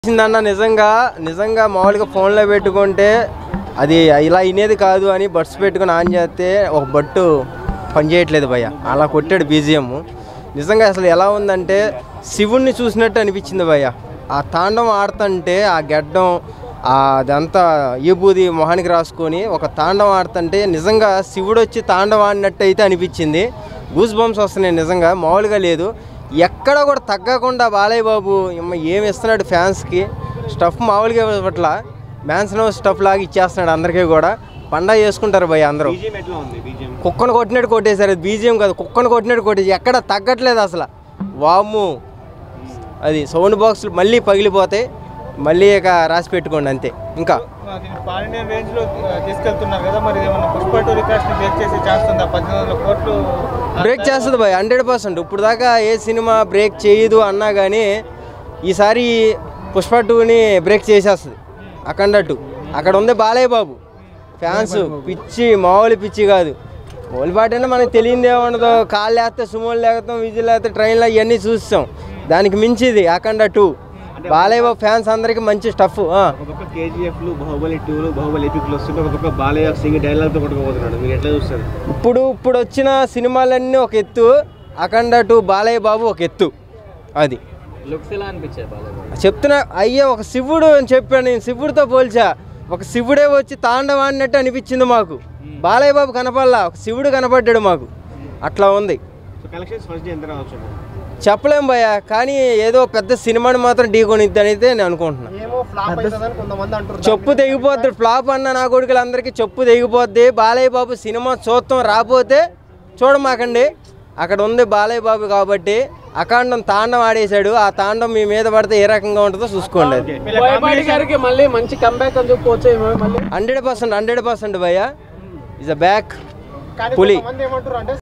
వచ్చిందన్న నిజంగా నిజంగా మామూలుగా ఫోన్లో పెట్టుకుంటే అది ఇలా వినేది కాదు అని బడ్స్ పెట్టుకుని ఆన్ చేస్తే ఒక బట్టు పనిచేయట్లేదు భయ్య. అలా కొట్టాడు బీజిఎం. నిజంగా అసలు ఎలా ఉందంటే శివుణ్ణి చూసినట్టు అనిపించింది భయ్య. ఆ తాండవం ఆడుతుంటే ఆ గెడ్డం అదంతా ఈబూది మొహానికి రాసుకొని ఒక తాండవం ఆడుతుంటే నిజంగా శివుడు వచ్చి తాండవం ఆడినట్టు అయితే అనిపించింది. గూస్ బంప్స్ వస్తున్నాయి నిజంగా, మామూలుగా లేదు. ఎక్కడ కూడా తగ్గకుండా బాలయ్య బాబు ఏమి ఇస్తున్నాడు ఫ్యాన్స్కి. స్టఫ్ మామూలుగా ఇవ్వట్లా, మ్యాన్సన్ స్టఫ్ లాగా ఇచ్చేస్తున్నాడు అందరికీ కూడా. పండగ చేసుకుంటారు భయ్య అందరూ. కుక్కను కొట్టినట్టు కొట్టేశారు. అది బీజిఎం కాదు, కుక్కను కొట్టినట్టు కొట్టేసి ఎక్కడ తగ్గట్లేదు అసలు. వాము అది సౌండ్ బాక్సులు మళ్ళీ పగిలిపోతాయి. మళ్ళీ ఇక రాసి పెట్టుకోండి అంతే. ఇంకా బ్రేక్ చేస్తుంది భయ్ 100%. ఇప్పుడు దాకా ఏ సినిమా బ్రేక్ చేయదు అన్నా కానీ ఈసారి పుష్ప 2ని బ్రేక్ చేసేస్తుంది. అఖండ 2 అక్కడ ఉంది బాలయ్య బాబు. ఫ్యాన్స్ పిచ్చి మామూలు పిచ్చి కాదు. మామూలు పాట అంటే మనకు తెలియదు ఏమన్నదో. కాళ్ళు వేస్తే సుమోలు లేకపోతాం, విజిల్ లేకపోతే ట్రైన్లో ఇవన్నీ చూస్తాం. దానికి మించిది అఖండ 2. బాలయ్య బాబు ఫ్యాన్స్ అందరికి మంచి స్టఫ్. ఇప్పుడు వచ్చిన సినిమాలన్నీ ఒక ఎత్తు, అఖండ 2 బాలయ్య బాబు ఒక ఎత్తు. అది చెప్తున్నా అయ్యే. ఒక శివుడు అని చెప్పాను నేను, శివుడితో పోల్చా. ఒక శివుడే వచ్చి తాండవాడినట్టు అనిపించింది మాకు. బాలయ్య బాబు కనపడలా, ఒక శివుడు కనపడ్డాడు మాకు. అట్లా ఉంది. చెప్పలేం భయ్య, కానీ ఏదో పెద్ద సినిమాని మాత్రం ఢీకొనిద్ది అని అయితే నేను అనుకుంటున్నాను. చెప్పు తెగిపోద్ది. ఫ్లాప్ అన్న నా కొడుకులు అందరికీ చెప్పు తెగిపోద్ది. బాలయ్య బాబు సినిమా చూస్తాం, రాకపోతే చూడమాకండి. అక్కడ ఉంది బాలయ్య బాబు కాబట్టి. అఖండం తాండం ఆడేశాడు. ఆ తాండం మీ మీద పడితే ఏ రకంగా ఉంటుందో చూసుకోండి. 100% భయ్య. ఇస్ అ బ్యాక్ పులి.